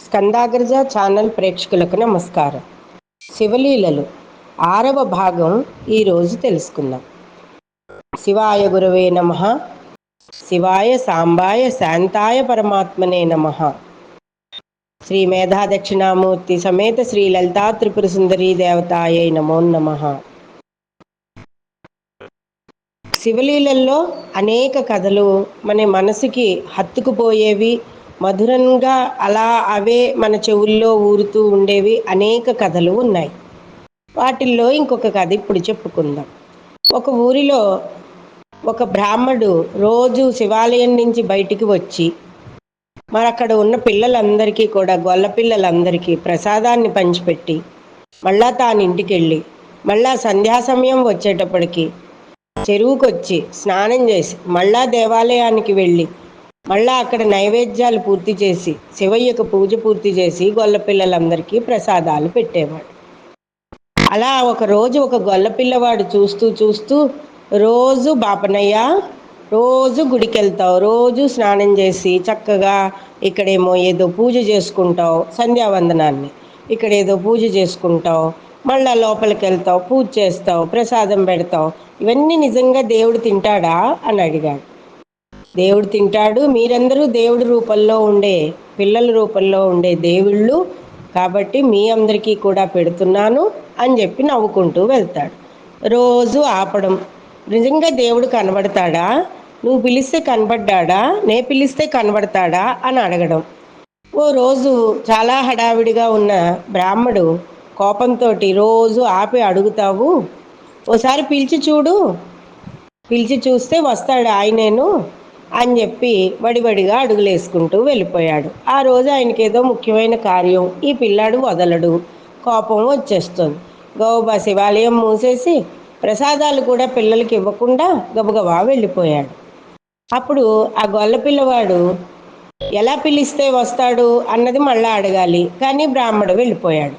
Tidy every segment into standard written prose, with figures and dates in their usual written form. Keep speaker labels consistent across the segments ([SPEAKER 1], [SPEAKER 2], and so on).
[SPEAKER 1] స్కందాగ్రజ channel ప్రేక్షకులకు నమస్కారం. శివలీలలు 6వ భాగం ఈరోజు తెలుసుకుందాం. శివాయ గురవే నమః. శివాయ సాంబాయ శాంతాయ పరమాత్మనే నమః. శ్రీ మేధా దక్షిణామూర్తి సమేత శ్రీ లలితా త్రిపుర సుందరీ దేవతాయై నమో నమః. శివలీలల్లో అనేక కథలు మన మనసుకి హత్తుకుపోయేవి, మధురంగా అలా అవే మన చెవుల్లో ఊరుతూ ఉండేవి అనేక కథలు ఉన్నాయి. వాటిల్లో ఇంకొక కథ ఇప్పుడు చెప్పుకుందాం. ఒక ఊరిలో ఒక బ్రాహ్మడు రోజు శివాలయం నుంచి బయటికి వచ్చి మరి అక్కడ ఉన్న పిల్లలందరికీ కూడా గొల్ల పిల్లలందరికీ ప్రసాదాన్ని పంచిపెట్టి మళ్ళా తాను ఇంటికి వెళ్ళి మళ్ళా సంధ్యా సమయం వచ్చేటప్పటికి చెరువుకొచ్చి స్నానం చేసి మళ్ళా దేవాలయానికి వెళ్ళి మళ్ళా అక్కడ నైవేద్యాలు పూర్తి చేసి శివయ్యకు పూజ పూర్తి చేసి గొల్ల పిల్లలందరికీ ప్రసాదాలు పెట్టేవాడు. అలా ఒకరోజు ఒక గొల్ల పిల్లవాడు చూస్తూ రోజు బాపనయ్య రోజు గుడికి వెళ్తావు, రోజు స్నానం చేసి చక్కగా ఇక్కడేమో ఏదో పూజ చేసుకుంటావు, సంధ్యావందనాన్ని ఇక్కడ ఏదో పూజ చేసుకుంటావు, మళ్ళా లోపలికి వెళ్తావు, పూజ చేస్తావు, ప్రసాదం పెడతావు, ఇవన్నీ నిజంగా దేవుడు తింటాడా అని అడిగాడు. దేవుడు తింటాడు, మీరందరూ దేవుడి రూపంలో ఉండే పిల్లల రూపంలో ఉండే దేవుళ్ళు కాబట్టి మీ అందరికీ కూడా పెడుతున్నాను అని చెప్పి నవ్వుకుంటూ వెళ్తాడు. రోజు ఆపడం, నిజంగా దేవుడు కనబడతాడా, నువ్వు పిలిస్తే కనబడ్డా, నే పిలిస్తే కనబడతాడా అని అడగడం. ఓ రోజు చాలా హడావిడిగా ఉన్న బ్రాహ్మడు కోపంతో రోజు ఆపి అడుగుతావు, ఓసారి పిలిచి చూడు, పిలిచి చూస్తే వస్తాడు ఆయనేను అని చెప్పి వడివడిగా అడుగులేసుకుంటూ వెళ్ళిపోయాడు. ఆ రోజు ఆయనకి ఏదో ముఖ్యమైన కార్యం, ఈ పిల్లాడు వదలడు, కోపం వచ్చేస్తుంది. గౌబా శివాలయం మూసేసి ప్రసాదాలు కూడా పిల్లలకి ఇవ్వకుండా గబగబా వెళ్ళిపోయాడు. అప్పుడు ఆ గొల్ల పిల్లవాడు ఎలా పిలిస్తే వస్తాడు అన్నది మళ్ళా అడగాలి, కానీ బ్రాహ్మడు వెళ్ళిపోయాడు.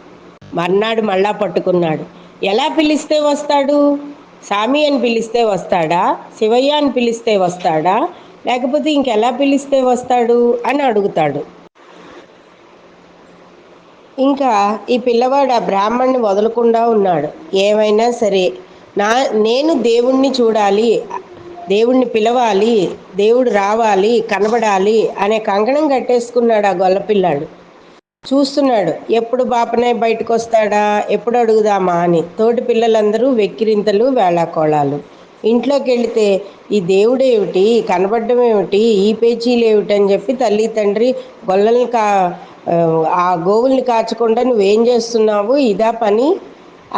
[SPEAKER 1] మర్నాడు మళ్ళా పట్టుకున్నాడు. ఎలా పిలిస్తే వస్తాడు, స్వామి అని పిలిస్తే వస్తాడా, శివయ్య అని పిలిస్తే వస్తాడా, లేకపోతే ఇంకెలా పిలిస్తే వస్తాడు అని అడుగుతాడు. ఇంకా ఈ పిల్లవాడు ఆ బ్రాహ్మణ్ణి వదలకుండా ఉన్నాడు. ఏమైనా సరే నేను దేవుణ్ణి చూడాలి, దేవుణ్ణి పిలవాలి, దేవుడు రావాలి, కనబడాలి అనే కంకణం కట్టేసుకున్నాడు ఆ గొల్లపిల్లాడు. చూస్తున్నాడు ఎప్పుడు బాపనే బయటకు వస్తాడా, ఎప్పుడు అడుగుదామా అని. తోటి పిల్లలందరూ వెక్కిరింతలు వేళాకోళాలు. ఇంట్లోకి వెళితే ఈ దేవుడేమిటి, కనబడ్డం ఏమిటి, ఈ పేచీలు ఏమిటి అని చెప్పి తల్లి తండ్రి గొల్లల్ని ఆ గోవుల్ని కాచకుండా నువ్వేం చేస్తున్నావు, ఇదా పని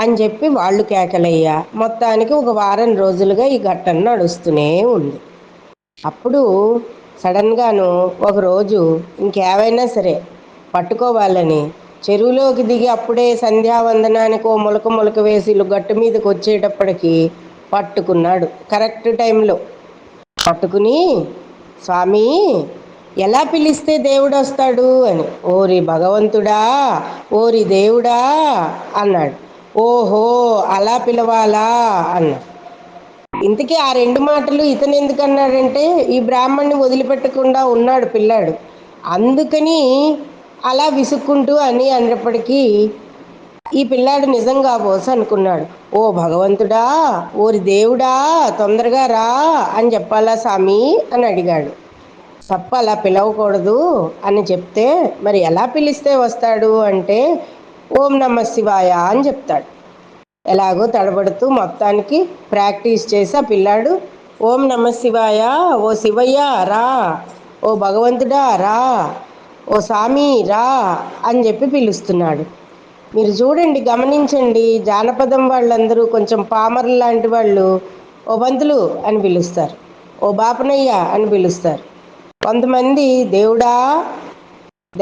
[SPEAKER 1] అని చెప్పి వాళ్ళు కేకలయ్యా. మొత్తానికి ఒక వారం రోజులుగా ఈ ఘట్టన నడుస్తూనే ఉంది. అప్పుడు సడన్గాను ఒకరోజు ఇంకేవైనా సరే పట్టుకోవాలని చెరువులోకి దిగి అప్పుడే సంధ్యావందనానికి ఓ మొలక వేసి గట్టు మీదకి వచ్చేటప్పటికి పట్టుకున్నాడు. కరెక్ట్ టైంలో పట్టుకుని, స్వామి ఎలా పిలిస్తే దేవుడు వస్తాడు అని. ఓరి భగవంతుడా, ఓరి దేవుడా అన్నాడు. ఓహో అలా పిలవాలా అన్నాడు. ఇంతకీ ఆ రెండు మాటలు ఇతను ఎందుకు అన్నాడంటే ఈ బ్రాహ్మణ్ణి వదిలిపెట్టకుండా ఉన్నాడు పిల్లాడు, అందుకని అలా విసుక్కుంటూ అని అన్నప్పటికీ ఈ పిల్లాడు నిజంగా బోస అనుకున్నాడు. ఓ భగవంతుడా, ఓరి దేవుడా, తొందరగా రా అని చెప్పాలా స్వామి అని అడిగాడు. తప్ప అలా పిలవకూడదు అని చెప్తే మరి ఎలా పిలిస్తే వస్తాడు అంటే ఓం నమ శివాయ అని చెప్తాడు. ఎలాగో తడబడుతూ మొత్తానికి ప్రాక్టీస్ చేసి ఆ పిల్లాడు ఓం నమ శివాయ, ఓ శివయ్య రా, ఓ భగవంతుడా రా, ఓ స్వామి రా అని చెప్పి పిలుస్తున్నాడు. మీరు చూడండి, గమనించండి, జానపదం వాళ్ళందరూ కొంచెం పామర్లు లాంటి వాళ్ళు ఓ బంతులు అని పిలుస్తారు, ఓ బాపనయ్య అని పిలుస్తారు, కొంతమంది దేవుడా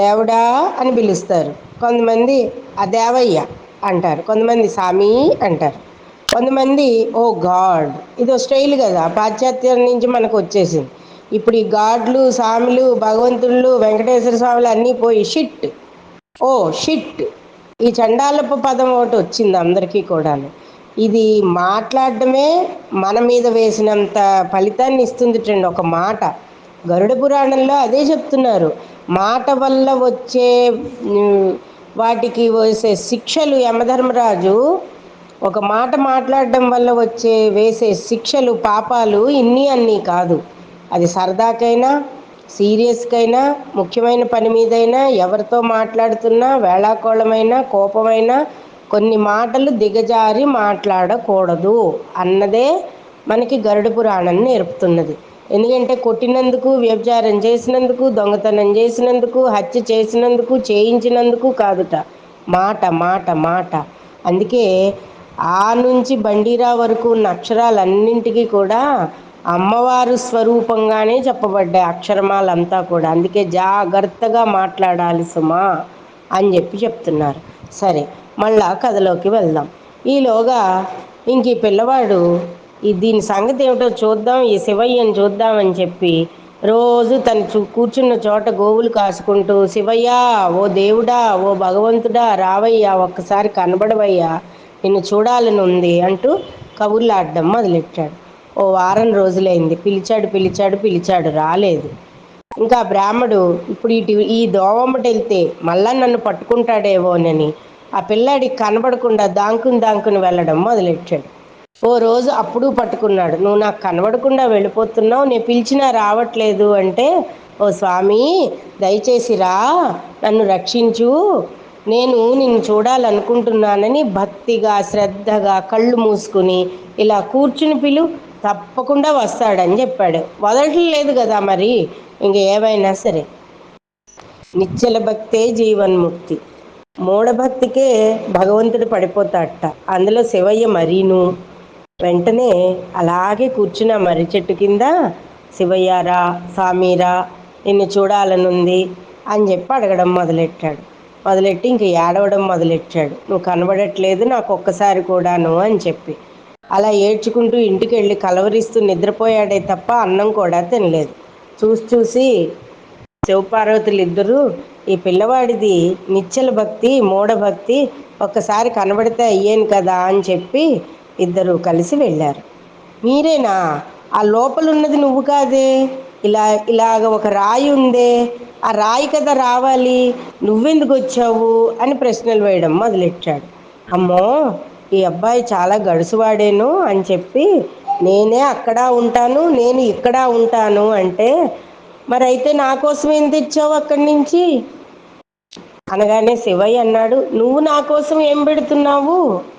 [SPEAKER 1] దేవుడా అని పిలుస్తారు, కొంతమంది ఆ దేవయ్య అంటారు, కొంతమంది స్వామి అంటారు, కొంతమంది ఓ గాడ్. ఇదో స్టైల్ కదా, పాశ్చాత్యం నుంచి మనకు వచ్చేసింది. ఇప్పుడు ఈ గాడ్లు, స్వామిలు, భగవంతుళ్ళు, వెంకటేశ్వర స్వాములు అన్నీ పోయి షిట్, ఓ షిట్, ఈ చండాలపు పదం ఒకటి వచ్చింది అందరికీ కూడా. ఇది మాట్లాడడమే మన మీద వేసినంత ఫలితాన్ని ఇస్తుంది. ఒక మాట గరుడ పురాణంలో అదే చెప్తున్నారు. మాట వల్ల వచ్చే ఉమ్, వాటికి వేసే శిక్షలు యమధర్మరాజు ఒక మాట మాట్లాడడం వల్ల వేసే శిక్షలు పాపాలు ఇన్ని అన్నీ కాదు. అది సరదాకైనా, సీరియస్కైనా, ముఖ్యమైన పని మీదైనా, ఎవరితో మాట్లాడుతున్నా, వేళాకోళమైనా, కోపమైనా కొన్ని మాటలు దిగజారి మాట్లాడకూడదు అన్నదే మనకి గరుడ పురాణం నేర్పుతున్నది. ఎందుకంటే కొట్టినందుకు, వ్యభిచారం చేసినందుకు, దొంగతనం చేసినందుకు, హత్య చేసినందుకు, చేయించినందుకు కాదుట. మాట మాట మాట. అందుకే ఆ నుంచి బండిరా వరకు ఉన్న అక్షరాలన్నింటికీ కూడా అమ్మవారు స్వరూపంగానే చెప్పబడ్డాయి అక్షరమాలంతా కూడా. అందుకే జాగ్రత్తగా మాట్లాడాలి సుమా అని చెప్తున్నారు. సరే, మళ్ళా కథలోకి వెళ్దాం. ఈలోగా ఇంక ఈ పిల్లవాడు దీని సంగతి ఏమిటో చూద్దాం, ఈ శివయ్యని చూద్దామని చెప్పి రోజు తను కూర్చున్న చోట గోవులు కాసుకుంటూ, శివయ్య, ఓ దేవుడా, ఓ భగవంతుడా, రావయ్యా, ఒక్కసారి కనబడవయ్యా, నిన్ను చూడాలని ఉంది అంటూ కబుర్లాడడం మొదలెట్టాడు. ఓ వారం రోజులైంది. పిలిచాడు, రాలేదు. ఇంకా బ్రాహ్మడు ఇప్పుడు ఈ దోవమ్మటి వెళ్తే మళ్ళా నన్ను పట్టుకుంటాడేమోనని ఆ పిల్లాడికి కనబడకుండా దాంకుని వెళ్ళడం మొదలెట్టాడు. ఓ రోజు అప్పుడు పట్టుకున్నాడు. నువ్వు నాకు కనబడకుండా వెళ్ళిపోతున్నావు, నేను పిలిచినా రావట్లేదు అంటే, ఓ స్వామి, దయచేసి రా, నన్ను రక్షించు, నేను నిన్ను చూడాలనుకుంటున్నానని భక్తిగా, శ్రద్ధగా కళ్ళు మూసుకుని ఇలా కూర్చుని పిలు, తప్పకుండా వస్తాడని చెప్పాడు. వదలట్లేదు కదా మరి, ఇంక ఏమైనా సరే. నిశ్చల భక్తే జీవన్ముక్తి. మూఢభక్తికే భగవంతుడు పడిపోతాడట. అందులో శివయ్య మరీను. వెంటనే అలాగే కూర్చున్న మర్రి చెట్టు కింద, శివయ్యారా, స్వామీరా, నిన్ను చూడాలనుంది అని చెప్పి అడగడం మొదలెట్టి ఇంక ఏడవడం మొదలెట్టాడు. నువ్వు కనబడట్లేదు నాకు ఒక్కసారి కూడాను అని చెప్పి అలా ఏడ్చుకుంటూ ఇంటికి వెళ్ళి కలవరిస్తూ నిద్రపోయాడే తప్ప అన్నం కూడా తినలేదు. చూసి శివపార్వతులు ఇద్దరూ, ఈ పిల్లవాడిది నిశ్చల భక్తి, మూఢభక్తి, ఒక్కసారి కనబడితే అయ్యేను కదా అని చెప్పి ఇద్దరు కలిసి వెళ్ళారు. మీరేనా? ఆ లోపల ఉన్నది నువ్వు కాదే, ఇలాగ ఒక రాయి ఉందే, ఆ రాయి కదా రావాలి, నువ్వెందుకు వచ్చావు అని ప్రశ్నలు వేయడం మొదలెట్టాడు. అమ్మో, ఈ అబ్బాయి చాలా గడుసువాడేను అని చెప్పి, నేనే అక్కడ ఉంటాను, నేను ఇక్కడ ఉంటాను అంటే, మరి అయితే నా కోసం ఏం తెచ్చావు అక్కడి నుంచి అనగానే శివయ్య అన్నాడు, నువ్వు నా కోసం ఏం పెడుతున్నావు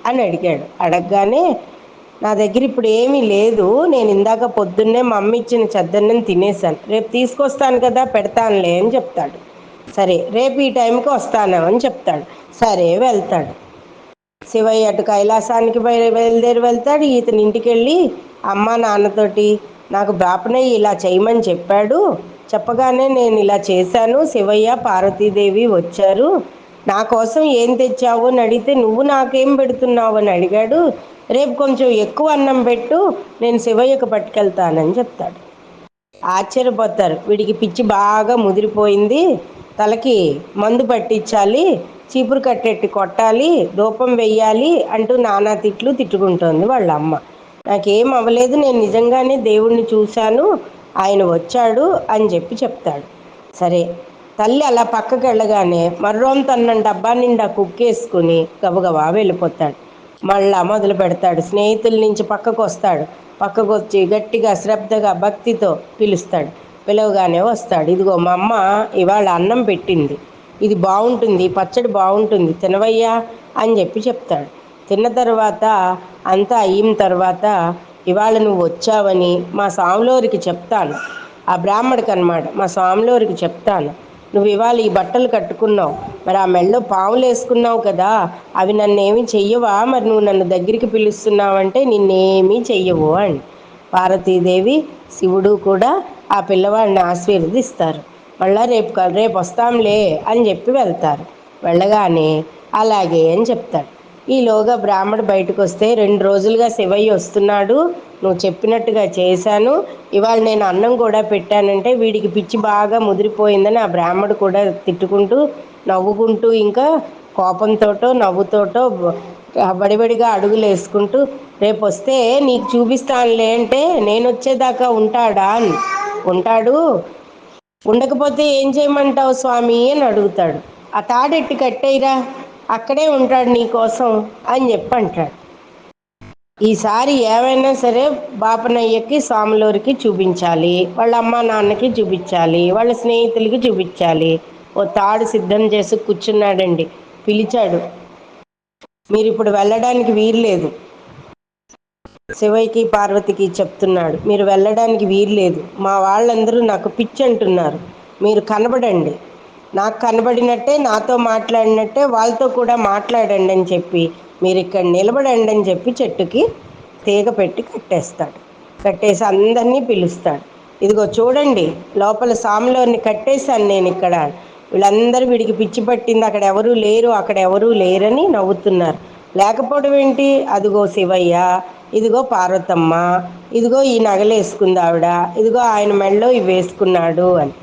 [SPEAKER 1] అని అడిగాడు. అడగగానే, నా దగ్గర ఇప్పుడు ఏమీ లేదు, నేను ఇందాక పొద్దున్నే మా అమ్మ ఇచ్చిన చద్దన్నం తినేసాను, రేపు తీసుకొస్తాను కదా, పెడతానులే అని చెప్తాడు. సరే, రేపు ఈ టైంకి వస్తాను అని చెప్తాడు. సరే, వెళ్తాడు. శివయ్య అటు కైలాసానికి బయలుదేరి వెళ్తాడు. ఇతని ఇంటికి వెళ్ళి అమ్మ నాన్నతోటి, నాకు బాపనయ్య ఇలా చేయమని చెప్పాడు, చెప్పగానే నేను ఇలా చేశాను, శివయ్య పార్వతీదేవి వచ్చారు, నా కోసం ఏం తెచ్చావు అని అడిగితే, నువ్వు నాకేం పెడుతున్నావు అని అడిగాడు, రేపు కొంచెం ఎక్కువ అన్నం పెట్టు, నేను శివయ్యకు పట్టుకెళ్తానని చెప్తాడు. ఆశ్చర్యపోతారు. వీడికి పిచ్చి బాగా ముదిరిపోయింది, తలకి మందు పట్టించాలి, చీపురు కట్టెట్టి కొట్టాలి, ధూపం వెయ్యాలి అంటూ నానా తిట్టుకుంటోంది వాళ్ళ అమ్మ. నాకేం అవ్వలేదు, నేను నిజంగానే దేవుణ్ణి చూశాను, ఆయన వచ్చాడు అని చెప్తాడు. సరే, తల్లి అలా పక్కకి వెళ్ళగానే మర్రోంతన్నం డబ్బా నిండా కుక్కేసుకుని గబగబా వెళ్ళిపోతాడు. మళ్ళా మొదలు పెడతాడు. స్నేహితుల నుంచి పక్కకు వస్తాడు. పక్కకు వచ్చి గట్టిగా శ్రద్ధగా భక్తితో పిలుస్తాడు. పిలవగానే వస్తాడు. ఇదిగో మా అమ్మ ఇవాళ అన్నం పెట్టింది, ఇది బాగుంటుంది, పచ్చడి బాగుంటుంది, తినవయ్యా అని చెప్తాడు. తిన్న తర్వాత అంతా అయిన తర్వాత, ఇవాళ నువ్వు వచ్చావని మా స్వామిలోరికి చెప్తాను, ఆ బ్రాహ్మడికి అన్నమాట, మా స్వామిలోరికి చెప్తాను, నువ్వు ఇవాళ ఈ బట్టలు కట్టుకున్నావు, మరి ఆ మెళ్ళో పాములు వేసుకున్నావు కదా, అవి నన్ను ఏమీ చెయ్యవా, మరి నువ్వు నన్ను దగ్గరికి పిలుస్తున్నావంటే నిన్నేమీ చెయ్యవు అని పార్వతీదేవి శివుడు కూడా ఆ పిల్లవాడిని ఆశీర్వదిస్తారు. మళ్ళా రేపు వస్తాంలే అని చెప్పి వెళ్తారు. వెళ్ళగానే అలాగే అని చెప్తాడు. ఈలోగా బ్రాహ్మడు బయటకు వస్తే, 2 రోజులుగా శివయ్య వస్తున్నాడు, నువ్వు చెప్పినట్టుగా చేశాను, ఇవాళ నేను అన్నం కూడా పెట్టానంటే వీడికి పిచ్చి బాగా ముదిరిపోయిందని ఆ బ్రాహ్మడు కూడా తిట్టుకుంటూ, నవ్వుకుంటూ, ఇంకా కోపంతోటో నవ్వుతోటో బడిబడిగా అడుగులు వేసుకుంటూ, రేపు వస్తే నీకు చూపిస్తానులే అంటే, నేను వచ్చేదాకా ఉంటాడా అని ఉంటాడు, ఉండకపోతే ఏం చేయమంటావు స్వామి అని అడుగుతాడు. ఆ తాడెట్టి కట్టేయిరా, అక్కడే ఉంటాడు నీ కోసం అని చెప్పి అంటాడు. ఈసారి ఏమైనా సరే బాపనయ్యకి స్వాములూరికి చూపించాలి, వాళ్ళ అమ్మ నాన్నకి చూపించాలి, వాళ్ళ స్నేహితులకి చూపించాలి. ఓ తాడు సిద్ధం చేసి కూర్చున్నాడండి. పిలిచాడు, మీరు ఇప్పుడు వెళ్ళడానికి వీల్లేదు. శివయ్యకి పార్వతికి చెప్తున్నాడు, మీరు వెళ్ళడానికి వీల్లేదు, మా వాళ్ళందరూ నాకు పిచ్చి అంటున్నారు, మీరు కనబడండి, నాకు కనబడినట్టే నాతో మాట్లాడినట్టే వాళ్ళతో కూడా మాట్లాడండి అని చెప్పి మీరు ఇక్కడ నిలబడండి అని చెప్పి చెట్టుకి తీగ పెట్టి కట్టేస్తాడు. కట్టేసి అందరినీ పిలుస్తాడు. ఇదిగో చూడండి, లోపల సాములోని కట్టేశాను నేను ఇక్కడ. వీళ్ళందరూ వీడికి పిచ్చి పట్టింది, అక్కడ ఎవరూ లేరు, అక్కడ ఎవరూ లేరని నవ్వుతున్నారు. లేకపోవడం ఏంటి, అదిగో శివయ్య, ఇదిగో పార్వతమ్మ, ఇదిగో ఈ నగలు వేసుకుంది ఆవిడ, ఇదిగో ఆయన మెడలో ఇవి వేసుకున్నాడు అని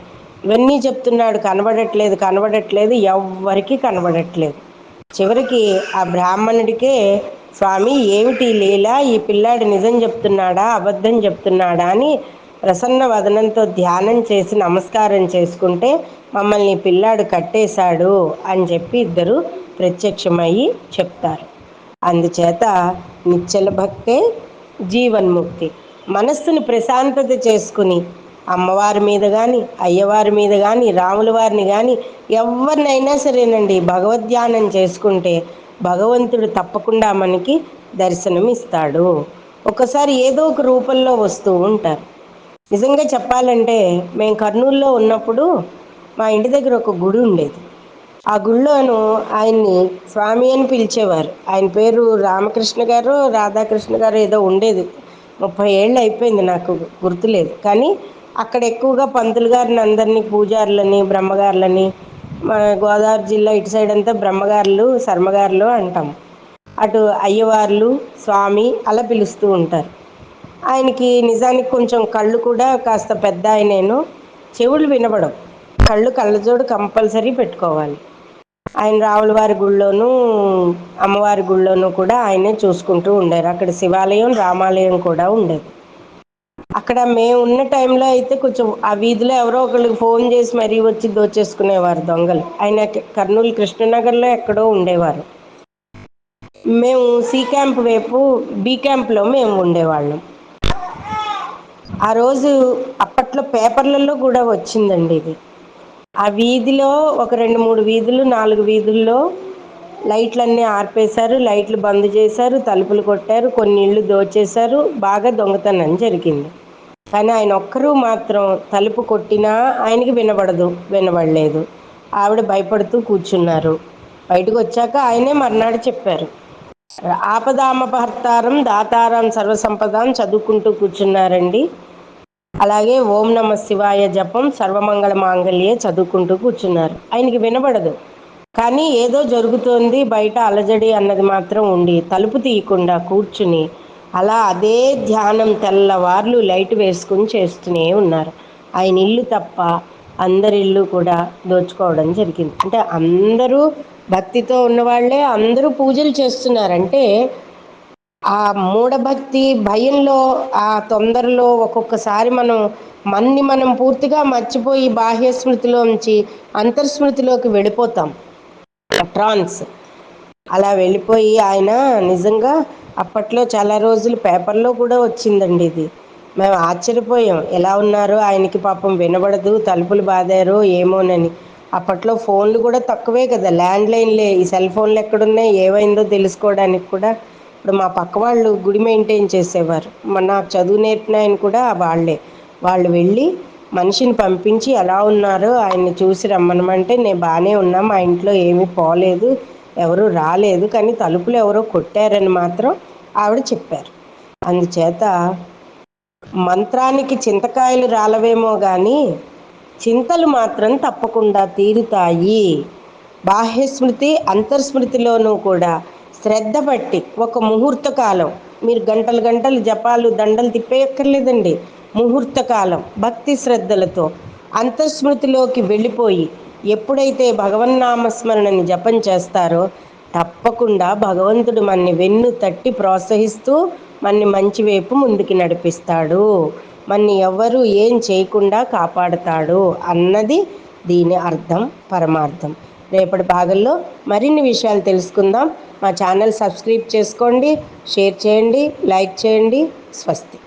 [SPEAKER 1] ఇవన్నీ చెప్తున్నాడు. కనబడట్లేదు, కనబడట్లేదు, ఎవ్వరికీ కనబడట్లేదు. చివరికి ఆ బ్రాహ్మణుడికే, స్వామి ఏమిటి లీల, ఈ పిల్లాడు నిజం చెప్తున్నాడా అబద్ధం చెప్తున్నాడా అని ప్రసన్న వదనంతో ధ్యానం చేసి నమస్కారం చేసుకుంటే, మమ్మల్ని ఈ పిల్లాడు కట్టేశాడు అని చెప్పి ఇద్దరు ప్రత్యక్షమయ్యి చెప్తారు. అందుచేత నిశ్చల భక్తే జీవన్ముక్తి. మనస్సుని ప్రశాంతత చేసుకుని అమ్మవారి మీద కానీ, అయ్యవారి మీద కానీ, రాముల వారిని కానీ, ఎవరినైనా సరేనండి, భగవద్ధ్యానం చేసుకుంటే భగవంతుడు తప్పకుండా మనకి దర్శనం ఇస్తాడు. ఒకసారి ఏదో ఒక రూపంలో వస్తూ ఉంటారు. నిజంగా చెప్పాలంటే మేము కర్నూలులో ఉన్నప్పుడు మా ఇంటి దగ్గర ఒక గుడి ఉండేది. ఆ గుళ్ళోను ఆయన్ని స్వామి అని పిలిచేవారు. ఆయన పేరు రామకృష్ణ గారు, రాధాకృష్ణ గారు ఏదో ఉండేది. 30 ఏళ్ళు అయిపోయింది, నాకు గుర్తులేదు. కానీ అక్కడ ఎక్కువగా పంతులు గారిని అందరినీ పూజారులని, బ్రహ్మగారులని, మన గోదావరి జిల్లా ఇటు సైడ్ అంతా బ్రహ్మగారులు, శర్మగారులు అంటాం. అటు అయ్యవార్లు, స్వామి అలా పిలుస్తూ ఉంటారు. ఆయనకి నిజానికి కొంచెం కళ్ళు కూడా కాస్త పెద్ద ఆయనేను, చెవులు వినబడవు. కళ్ళజోడు కంపల్సరీ పెట్టుకోవాలి. ఆయన రావుల వారి గుళ్ళోనూ అమ్మవారి గుళ్ళోనూ కూడా ఆయనే చూసుకుంటూ ఉండారు. అక్కడ శివాలయం, రామాలయం కూడా ఉండేది. అక్కడ మేము ఉన్న టైంలో అయితే కొంచెం ఆ వీధిలో ఎవరో ఒకరికి ఫోన్ చేసి మరీ వచ్చి దోచేసుకునేవారు దొంగలు. ఆయన కర్నూలు కృష్ణనగర్లో ఎక్కడో ఉండేవారు. మేము సి క్యాంప్ వైపు బి క్యాంప్లో మేము ఉండేవాళ్ళం. ఆ రోజు అప్పట్లో పేపర్లలో కూడా వచ్చిందండి ఇది. ఆ వీధిలో ఒక 2-3 వీధులు, 4 వీధుల్లో లైట్లన్నీ ఆర్పేశారు, లైట్లు బంద్ చేశారు, తలుపులు కొట్టారు, కొన్ని ఇళ్ళు దోచేశారు, బాగా దొంగతనం జరిగింది. కానీ ఆయన ఒక్కరూ మాత్రం తలుపు కొట్టినా ఆయనకి వినబడలేదు. ఆవిడ భయపడుతూ కూర్చున్నారు. బయటకు వచ్చాక ఆయనే మర్నాడు చెప్పారు, ఆపదామపహర్తారం దాతారం సర్వసంపదాం చదువుకుంటూ కూర్చున్నారండి. అలాగే ఓం నమ శివాయ జపం సర్వమంగళ మాంగళ్యే చదువుకుంటూ కూర్చున్నారు. ఆయనకి వినబడదు, కానీ ఏదో జరుగుతోంది బయట అలజడి అన్నది మాత్రం ఉండి తలుపు తీయకుండా కూర్చుని అలా అదే ధ్యానం తెల్లవార్లు లైట్ వేసుకుని చేస్తూనే ఉన్నారు. ఆయన ఇల్లు తప్ప అందరి ఇల్లు కూడా దోచుకోవడం జరిగింది. అంటే అందరూ భక్తితో ఉన్నవాళ్లే, అందరూ పూజలు చేస్తున్నారంటే ఆ మూఢభక్తి భయంలో, ఆ తొందరలో ఒక్కొక్కసారి మనం పూర్తిగా మర్చిపోయి బాహ్య స్మృతిలోంచి అంతర్స్మృతిలోకి వెళ్ళిపోతాం, ట్రాన్స్. అలా వెళ్ళిపోయి ఆయన నిజంగా అప్పట్లో చాలా రోజులు పేపర్లో కూడా వచ్చిందండి ఇది. మేము ఆశ్చర్యపోయాం, ఎలా ఉన్నారో, ఆయనకి పాపం వినబడదు, తలుపులు బాదారో ఏమోనని. అప్పట్లో ఫోన్లు కూడా తక్కువే కదా, ల్యాండ్లైన్లే. ఈ సెల్ ఫోన్లు ఎక్కడున్నాయి, ఏమైందో తెలుసుకోవడానికి కూడా. ఇప్పుడు మా పక్క వాళ్ళు గుడి మెయింటైన్ చేసేవారు, నాకు చదువు నేర్పిన ఆయన కూడా వాళ్ళు వెళ్ళి మనిషిని పంపించి ఎలా ఉన్నారో ఆయన్ని చూసి రమ్మనమంటే, నేను బాగానే ఉన్నా, మా ఇంట్లో ఏమీ పోలేదు, ఎవరు రాలేదు, కానీ తలుపులు ఎవరో కొట్టారని మాత్రం ఆవిడ చెప్పారు. అందుచేత మంత్రానికి చింతకాయలు రాలవేమో కానీ చింతలు మాత్రం తప్పకుండా తీరుతాయి. బాహ్యస్మృతి అంతర్స్మృతిలోనూ కూడా శ్రద్ధ పట్టి ఒక ముహూర్త కాలం, మీరు గంటలు గంటలు జపాలు దండలు తిప్పేయక్కర్లేదండి. ముహూర్త కాలం భక్తి శ్రద్ధలతో అంతర్స్మృతిలోకి వెళ్ళిపోయి ఎప్పుడైతే భగవన్నామస్మరణని జపం చేస్తారో తప్పకుండా భగవంతుడు మన్ని వెన్ను తట్టి ప్రోత్సహిస్తూ మన్ని మంచి వైపు ముందుకి నడిపిస్తాడు. మనని ఎవ్వరూ ఏం చేయకుండా కాపాడుతాడు అన్నది దీని అర్థం, పరమార్థం. రేపటి భాగంలో మరిన్ని విషయాలు తెలుసుకుందాం. మా ఛానల్ సబ్స్క్రైబ్ చేసుకోండి, షేర్ చేయండి, లైక్ చేయండి. స్వస్తి.